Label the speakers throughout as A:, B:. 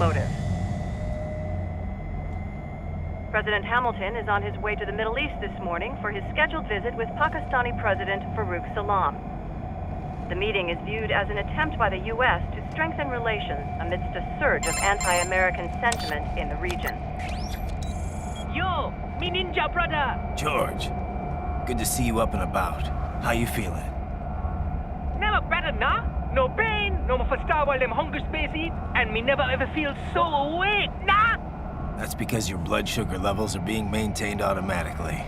A: motive. President Hamilton is on his way to the Middle East this morning for his scheduled visit with Pakistani President Farouk Salam. The meeting is viewed as an attempt by the U.S. to strengthen relations amidst a surge of anti-American sentiment in the region.
B: Yo, me ninja brother!
C: George, good to see you up and about. How you feeling?
B: Never better, nah? No pain, no more for star while them hunger space eat, and me never ever feel so awake, nah?
C: That's because your blood sugar levels are being maintained automatically.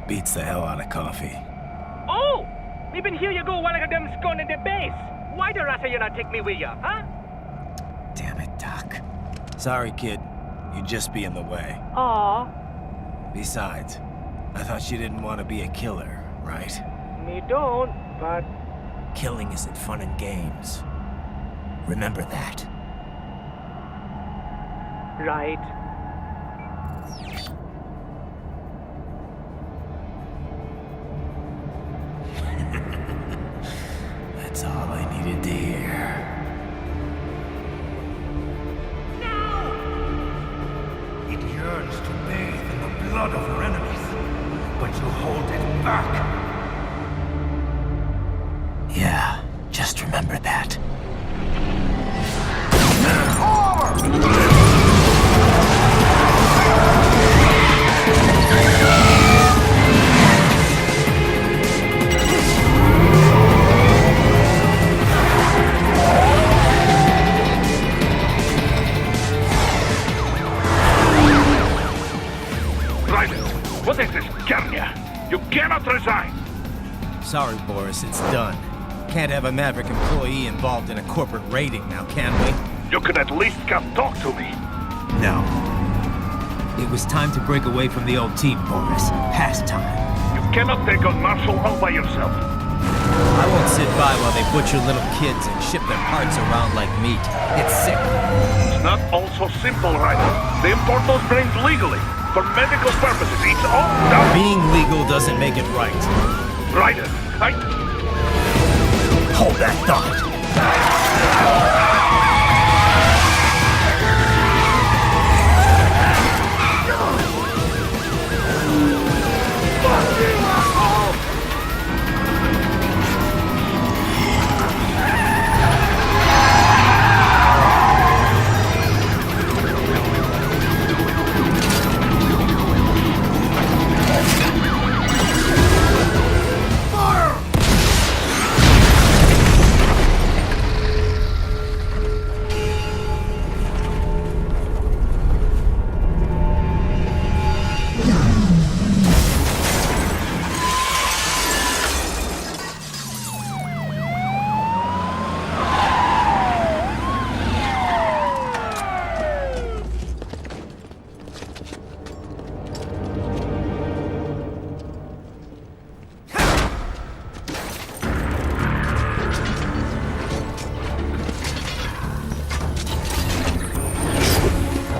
C: Beats the hell out of coffee.
B: Oh! Me been here you go while I got them scone in the base. Why the rasta you not take me with ya, huh?
C: Damn it, Doc. Sorry, kid. You'd just be in the way.
B: Aw.
C: Besides, I thought you didn't want to be a killer, right?
B: Me don't, but...
C: Killing isn't fun and games. Remember that.
B: Right.
C: That's all I needed to hear.
D: No! It yearns to bathe in the blood of your enemies, but you hold it back.
C: Yeah, just remember that.
D: What is this, Garnia? You cannot resign!
C: Sorry, Boris, it's done. Can't have a Maverick employee involved in a corporate raiding now, can we?
D: You could at least come talk to me.
C: No. It was time to break away from the old team, Boris. Past time.
D: You cannot take on martial all by yourself.
C: I won't sit by while they butcher little kids and ship their parts around like meat. It's sick.
D: It's not all so simple, Ryder. They import those brains legally. For medical purposes, it's all done.
C: Being legal doesn't make it right.
D: Ryder,
C: Hold that thought.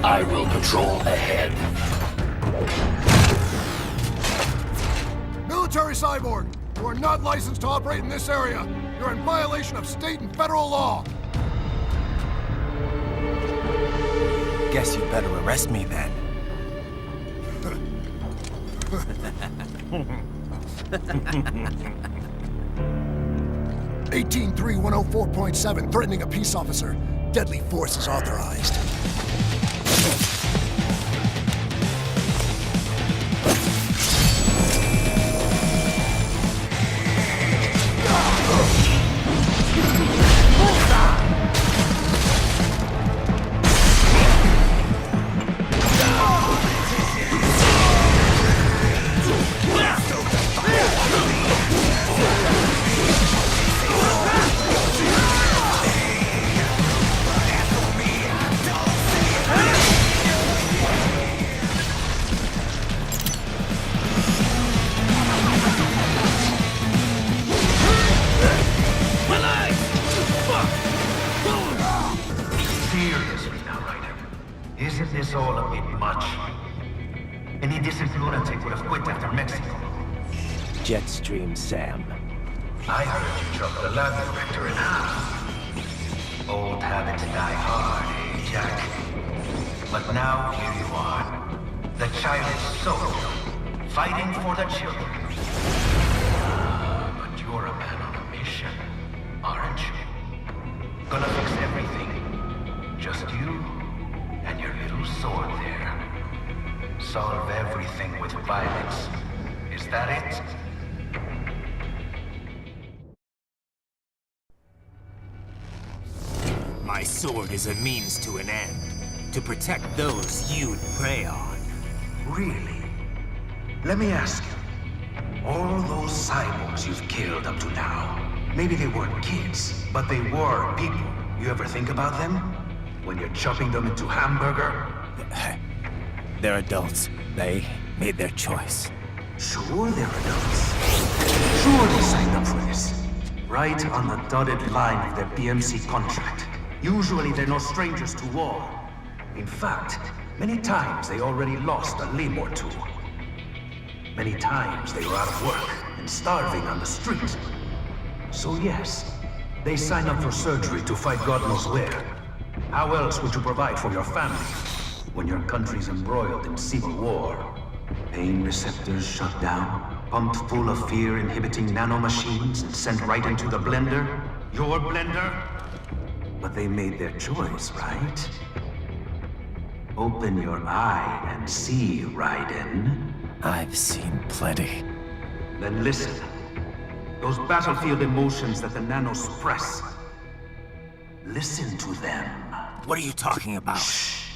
E: I will patrol ahead.
F: Military cyborg, you are not licensed to operate in this area. You're in violation of state and federal law.
C: Guess you better arrest me then.
F: 183-104.7, threatening a peace officer. Deadly force is authorized.
E: Isn't this all a bit much? Any decent lunatic would have quit after Mexico.
C: Jetstream Sam.
E: I heard you chopped the lab director in half. Old habits die hard, eh, Jack? But now here you are. The childish soul, fighting for the children. But you're a man on a mission, aren't you? Gonna fix everything. Just you and your little sword there. Solve everything with violence. Is that it?
C: My sword is a means to an end. To protect those you'd prey on.
E: Really? Let me ask you. All those cyborgs you've killed up to now, maybe they weren't kids, but they were people. You ever think about them? When you're chopping them into hamburger?
C: They're adults. They made their choice.
E: Sure they're adults. Sure they signed up for this. Right on the dotted line of their BMC contract. Usually they're no strangers to war. In fact, many times they already lost a limb or two. Many times they were out of work and starving on the street. So yes, they signed up for surgery to fight God knows where. How else would you provide for your family when your country's embroiled in civil war? Pain receptors shut down, pumped full of fear-inhibiting nanomachines and sent right into the blender? Your blender? But they made their choice, right? Open your eye and see, Raiden.
C: I've seen plenty.
E: Then listen. Those battlefield emotions that the nanos suppress. Listen to them.
C: What are you talking about?
E: Shh.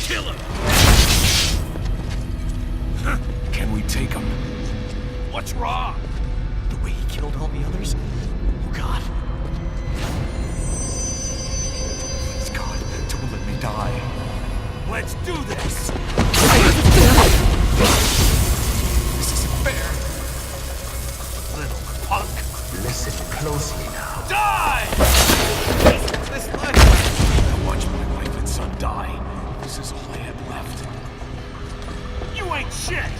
C: Kill him! Can we take him? What's wrong? The way he killed all the others? Oh God. Please God, don't let me die. Let's do this! This isn't fair. Little punk.
E: Listen closely now.
C: Die! This life. I watched my wife and son die. This is all I had left. You ain't shit!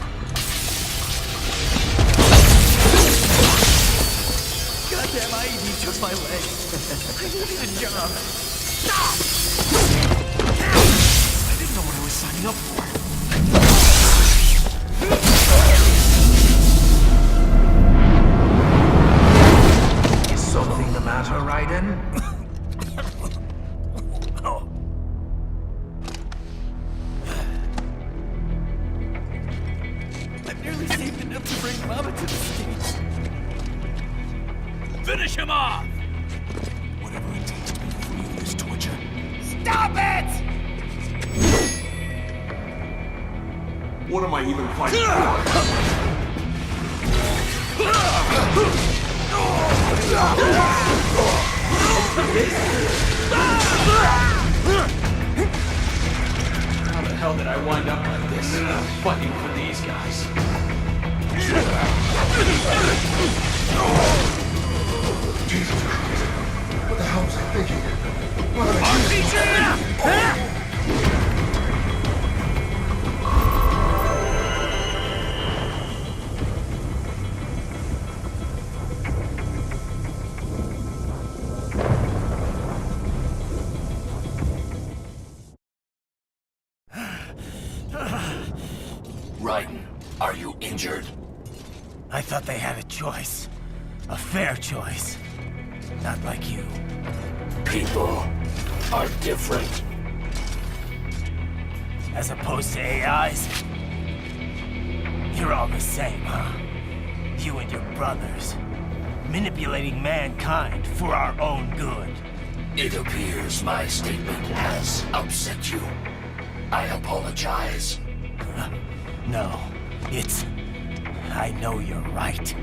C: Goddamn, I even took my leg. I needed a job. Stop! I didn't know what I was signing up for.
E: Is something the matter, Raiden?
C: I've nearly saved enough to bring Mama to the States. Finish him off! Whatever it takes to be free of this torture. Stop it!
G: What am I even fighting for?
B: How the hell did I wind up like this? Fighting for these guys.
F: Jesus Christ. What the hell was I thinking? What did I do?
E: Raiden, are you injured?
C: I thought they had a choice. A fair choice. Not like you.
E: People are different.
C: As opposed to AIs? You're all the same, huh? You and your brothers. Manipulating mankind for our own good.
E: It appears my statement has upset you. I apologize.
C: No, it's... I know you're right.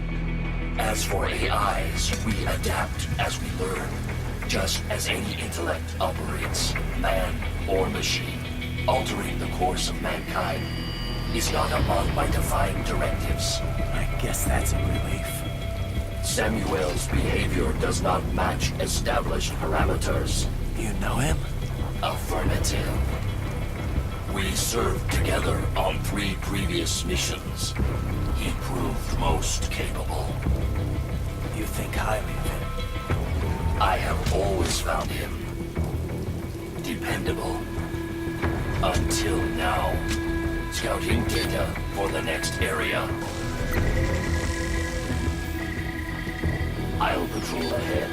E: As for AIs, we adapt as we learn. Just as any intellect operates, man or machine. Altering the course of mankind is not among my defined directives.
C: I guess that's a relief.
E: Samuel's behavior does not match established parameters.
C: You know him?
E: Affirmative. We served together on 3 previous missions. He proved most capable.
C: You think highly of him.
H: I have always found him dependable. Until now. Scouting data for the next area. I'll patrol ahead.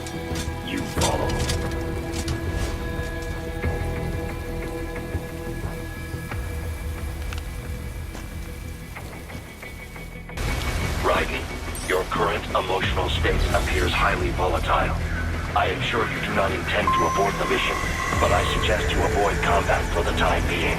H: You follow. Raiden, your current emotional state appears highly volatile. I am sure you do not intend to abort the mission, but I suggest you avoid combat for the time being.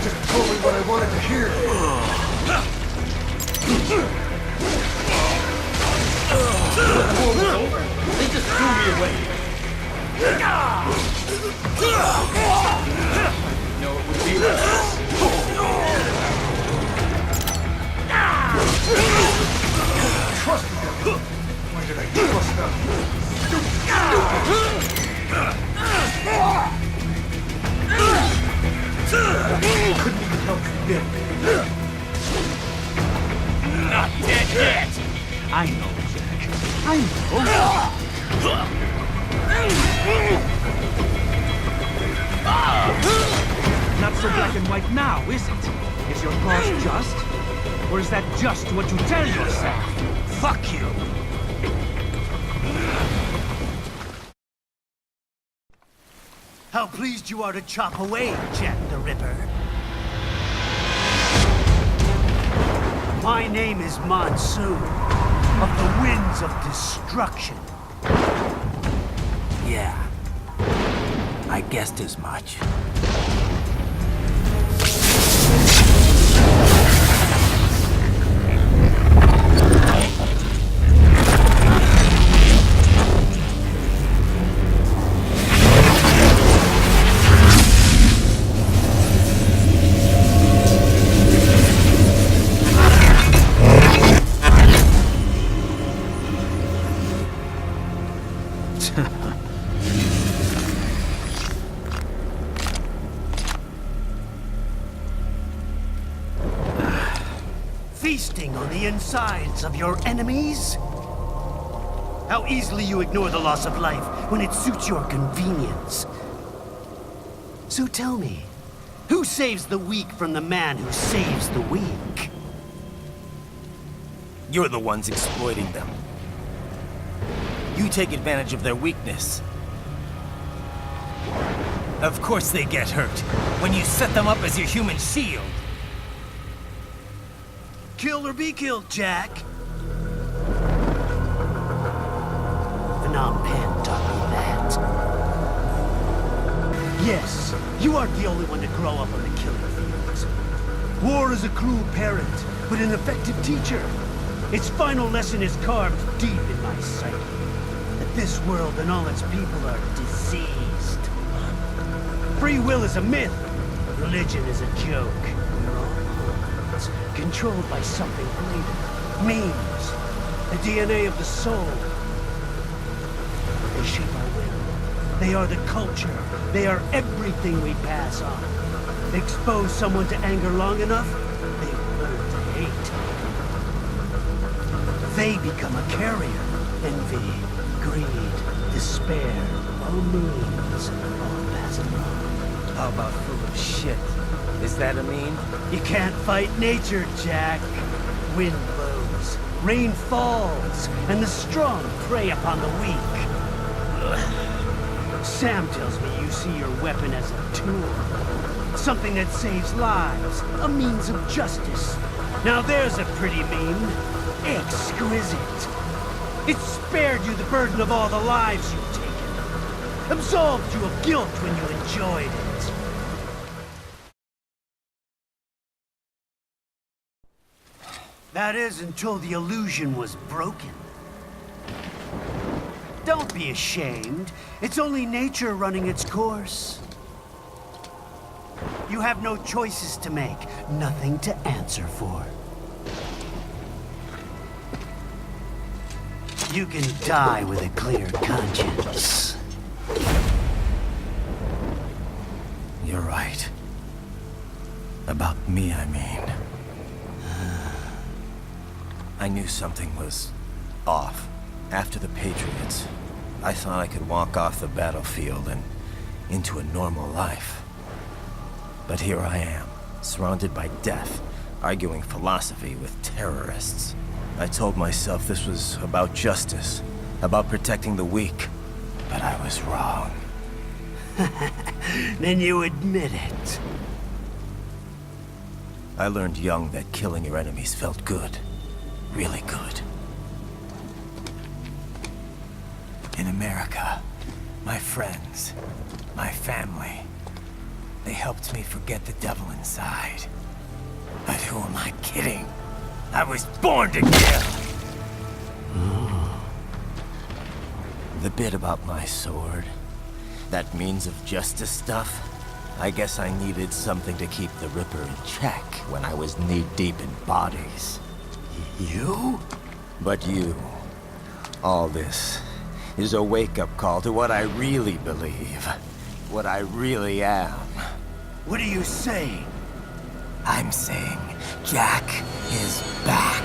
F: Just told me what I wanted to hear. They just threw me away. No, it would be like this. Trusted them. Why did I trust them? Couldn't even help you bit.
C: Not dead yet!
E: I know, Jack. I know. Not so black and white now, is it? Is your cause just? Or is that just what you tell yourself? Fuck you!
I: How pleased you are to chop away, Jack the Ripper. My name is Monsoon, of the Winds of Destruction.
C: Yeah. I guessed as much.
I: Feasting on the insides of your enemies? How easily you ignore the loss of life when it suits your convenience. So tell me, who saves the weak from the man who saves the weak?
C: You're the ones exploiting them. You take advantage of their weakness. Of course they get hurt when you set them up as your human shield.
I: Kill or be killed, Jack. Phnom Penh taught me that. Yes, you aren't the only one to grow up on the killing fields. War is a cruel parent, but an effective teacher. Its final lesson is carved deep in my psyche. That this world and all its people are diseased. Free will is a myth. Religion is a joke. We're all pawns, controlled by something greater. Memes, The DNA of the soul. They shape our will. They are the culture. They are everything we pass on. Expose someone to anger long enough, they learn to hate. They become a carrier. Envy, greed, despair, all means, all pass along.
C: How about full of shit? Is that a meme?
I: You can't fight nature, Jack. Wind blows, rain falls, and the strong prey upon the weak. Sam tells me you see your weapon as a tool. Something that saves lives, a means of justice. Now there's a pretty meme. Exquisite. It spared you the burden of all the lives you've taken. Absolved you of guilt when you enjoyed it. That is until the illusion was broken. Don't be ashamed. It's only nature running its course. You have no choices to make, nothing to answer for. You can die with a clear conscience.
C: You're right. About me, I mean. I knew something was off. After the Patriots, I thought I could walk off the battlefield and into a normal life. But here I am, surrounded by death, arguing philosophy with terrorists. I told myself this was about justice, about protecting the weak, but I was wrong.
I: Then you admit it.
C: I learned young that killing your enemies felt good. Really good. In America, my friends, my family, they helped me forget the devil inside. But who am I kidding? I was born to kill! The bit about my sword, that means of justice stuff, I guess I needed something to keep the Ripper in check when I was knee-deep in bodies.
I: You?
C: But you, all this, is a wake-up call to what I really believe. What I really am.
I: What are you saying?
C: I'm saying Jack is back.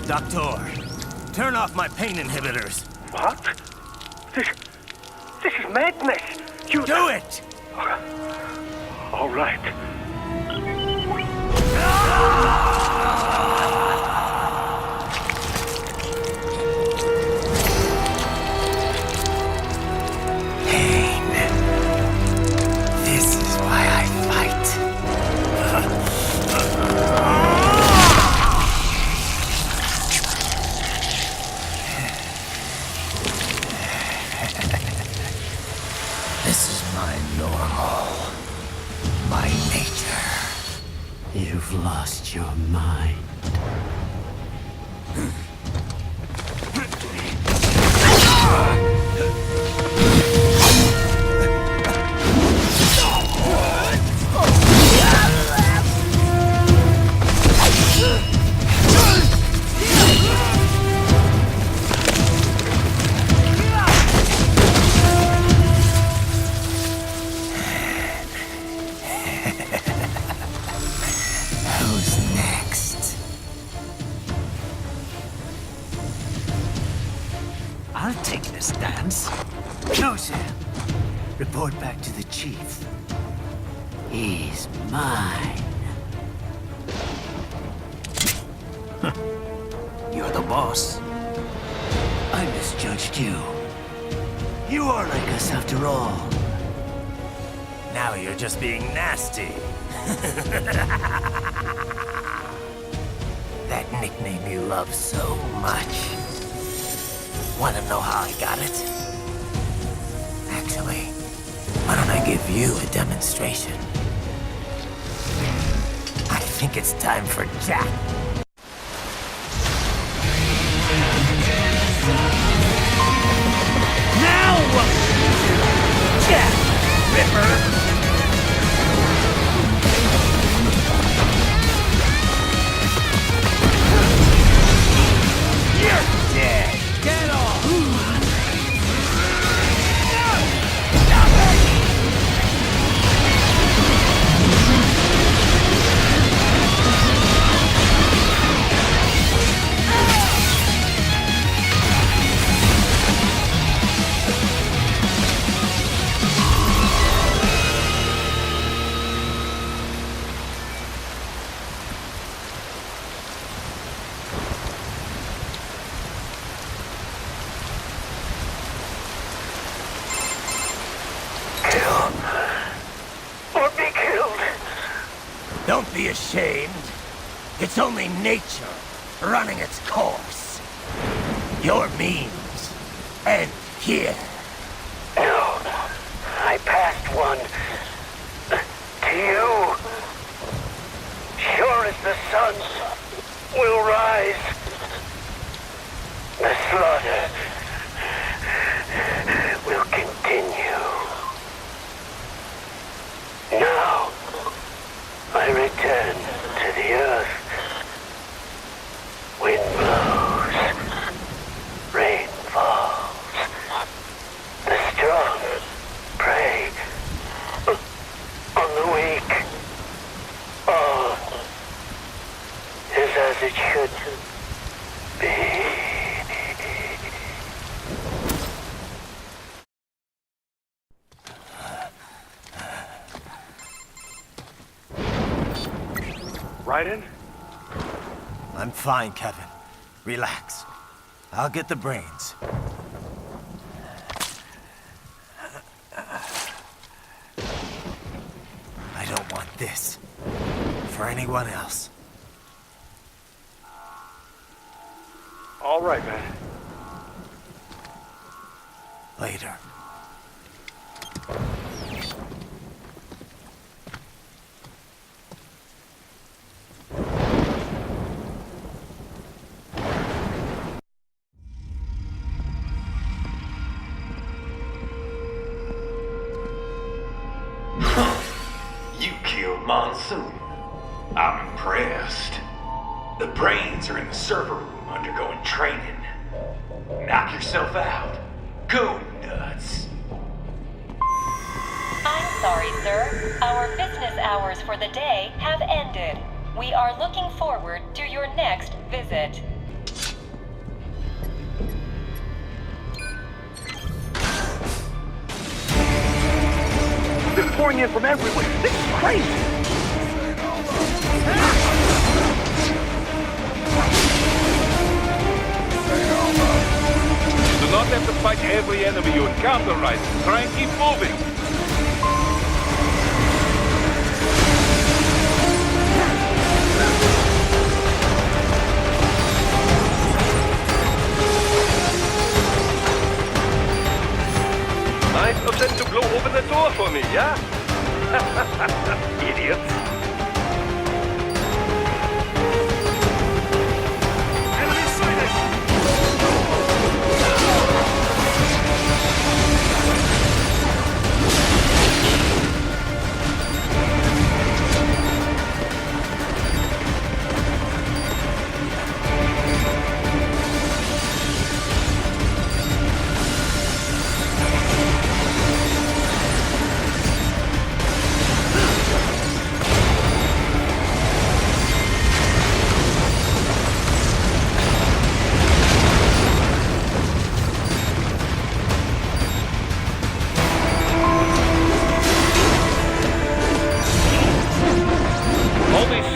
C: Doctor, turn off my pain inhibitors.
B: What? This is madness. You
C: do it!
B: All right.
C: Pain. This is why I fight. This is my normal. My nature.
I: You've lost your mind.
C: Who's next?
I: I'll take this dance. No, Sam. Report back to the chief. He's mine. You're the boss. I misjudged you. You are like us after all.
C: Now you're just being nasty. That nickname you love so much. Want to know how I got it? Actually, why don't I give you a demonstration? I think it's time for Jack. ashamed. It's only nature running its course. Your means end here.
H: No, I passed one to you. Sure as the sun will rise, the slaughter will continue. Now, I return to the earth. Wind blows, rain falls. The strong prey on the weak. All is as it should be.
G: Raiden?
C: I'm fine, Kevin. Relax. I'll get the brains. I don't want this for anyone else.
G: All right, man.
C: Later.
J: You killed Monsoon. I'm impressed. The brains are in the server room undergoing training. Knock yourself out. Go nuts.
K: I'm sorry, sir. Our business hours for the day have ended. We are looking forward to your next visit.
B: They're pouring in from everywhere. This is crazy. You do not have to fight every enemy you encounter, Raiden. Try and keep moving. Nice of them to blow open the door for me, yeah? Idiots. Enemy sighted!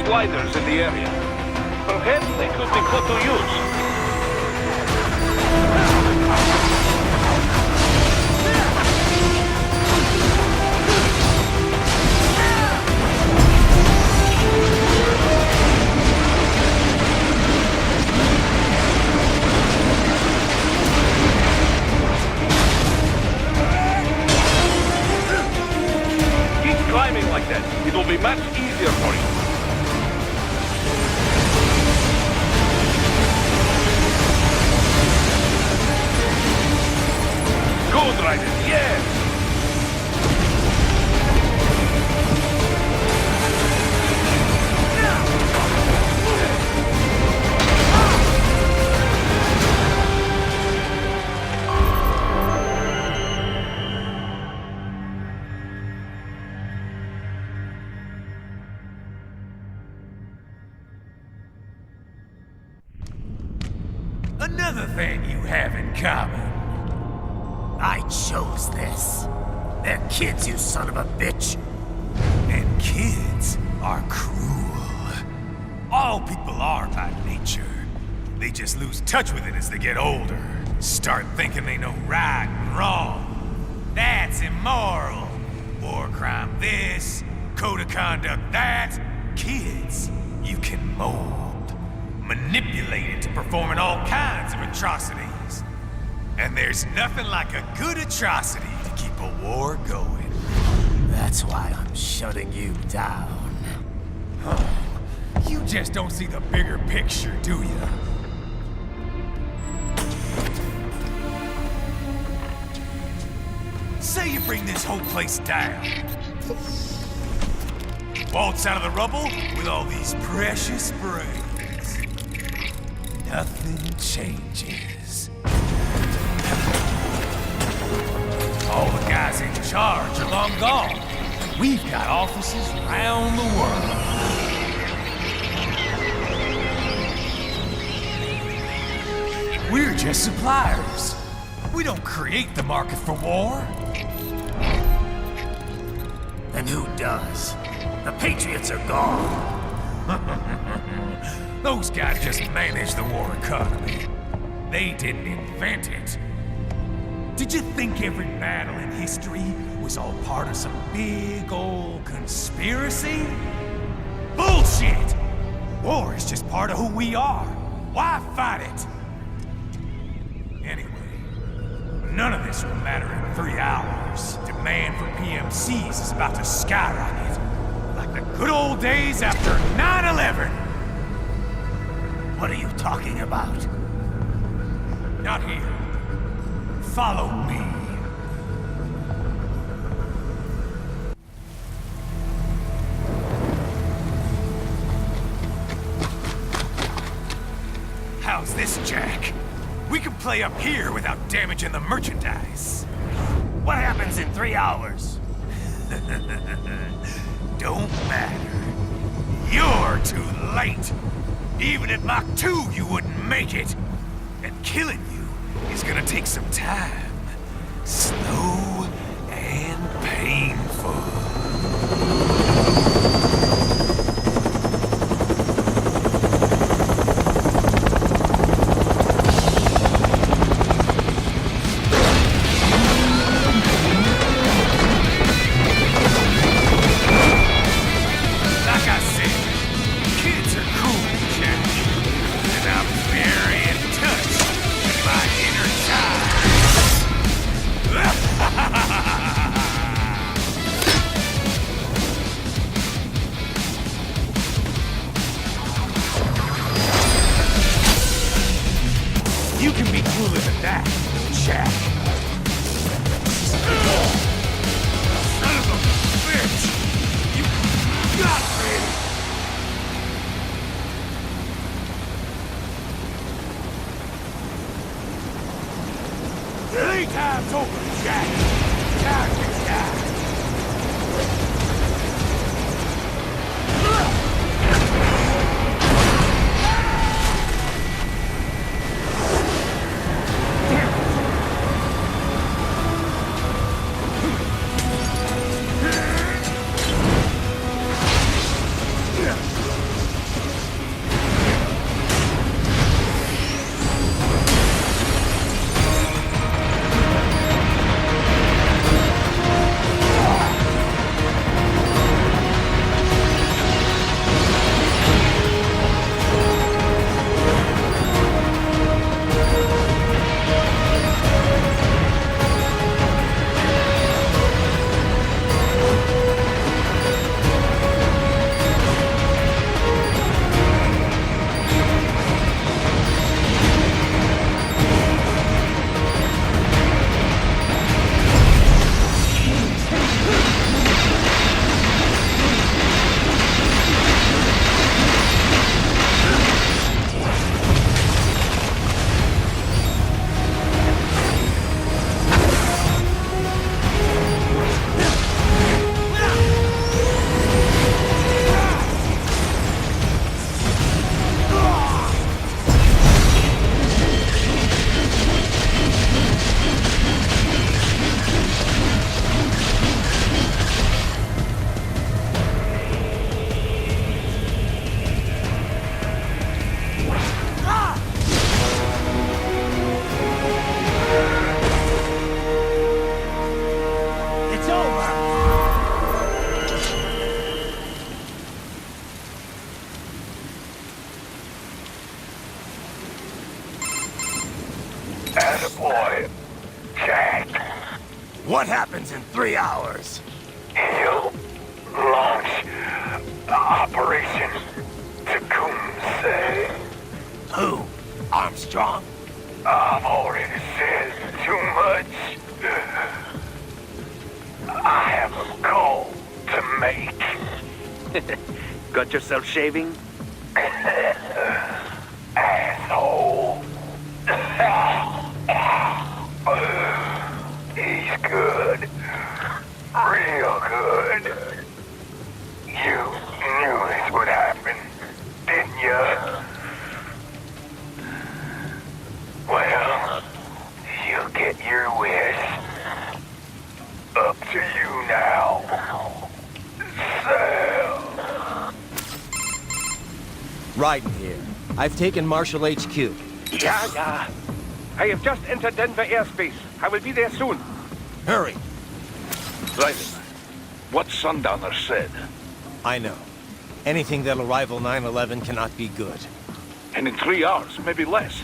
B: Sliders in the area. Perhaps they could be put to use. Keep climbing like that. It will be much easier for you. Good, Raiden, yes!
D: Another thing you have in common.
C: I chose this. They're kids, you son of a bitch.
D: And kids are cruel. All people are by nature. They just lose touch with it as they get older. Start thinking they know right and wrong. That's immoral. War crime this, code of conduct that. kids, you can mold, manipulate into performing all kinds of atrocities. And there's nothing like a good atrocity to keep a war going.
C: That's why I'm shutting you down.
D: You just don't see the bigger picture, do you? Say you bring this whole place down. Waltz out of the rubble with all these precious brains. Nothing changes. All the guys in charge are long gone. We've got offices around the world. We're just suppliers. We don't create the market for war.
C: And who does? The Patriots are gone.
D: Those guys just manage the war economy. They didn't invent it. Did you think every battle in history was all part of some big old conspiracy? Bullshit! War is just part of who we are. Why fight it? Anyway, none of this will matter in 3 hours. Demand for PMCs is about to skyrocket. Like the good old days after 9/11.
C: What are you talking about?
D: Not here. Follow me. How's this, Jack? We can play up here without damaging the merchandise.
C: What happens in 3 hours?
D: Don't matter. You're too late. Even at Mach 2, you wouldn't make it. And killing you is gonna take some time. Slow and painful. You can be cooler than that, Jack. Son of a bitch! You got me! Playtime's over, Jack! Time to die!
J: boy, Jack.
C: What happens in 3 hours?
J: He'll launch Operation Tecumseh.
C: Who? Armstrong?
J: I've already said too much. I have a call to make.
B: Got yourself shaving?
J: Asshole. He's good. Real good. You knew this would happen, didn't you? Well, you'll get your wish. Up to you now. Sam.
C: Raiden here. I've taken Marshall HQ.
B: Yeah. I have just entered Denver airspace. I will be there soon.
C: Hurry.
H: Raiden, what Sundowner said.
C: I know. Anything that'll rival 9/11 cannot be good.
H: And in 3 hours, maybe less.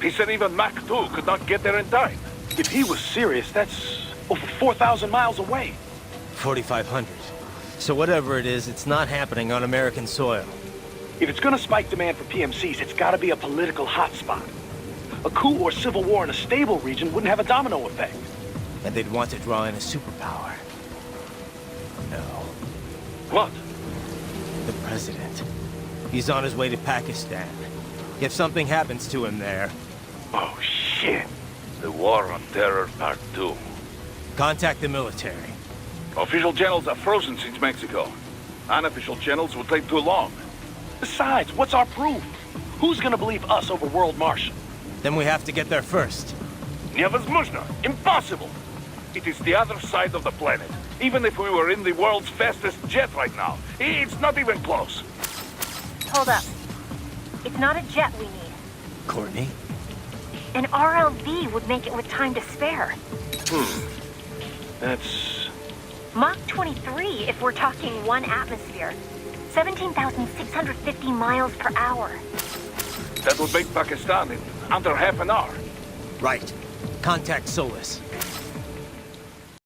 H: He said even Mach 2 could not get there in time.
L: If he was serious, that's over 4,000 miles away.
C: 4,500. So whatever it is, it's not happening on American soil.
L: If it's gonna spike demand for PMCs, it's gotta be a political hotspot. A coup or civil war in a stable region wouldn't have a domino effect.
C: And they'd want to draw in a superpower. No.
H: What?
C: The president. He's on his way to Pakistan. If something happens to him there...
H: Oh, shit. The War on Terror Part 2.
C: Contact the military.
H: Official channels are frozen since Mexico. Unofficial channels will take too long.
L: Besides, what's our proof? Who's gonna believe us over World Marshal?
C: Then we have to get there first.
H: Невозможно. Impossible. It is the other side of the planet. Even if we were in the world's fastest jet right now, it's not even close.
M: Hold up. It's not a jet we need.
C: Courtney?
M: An RLV would make it with time to spare.
L: That's...
M: Mach 23 if we're talking 1 atmosphere. 17,650 miles per hour.
H: That would make Pakistan in under half an hour.
C: Right. Contact Solis.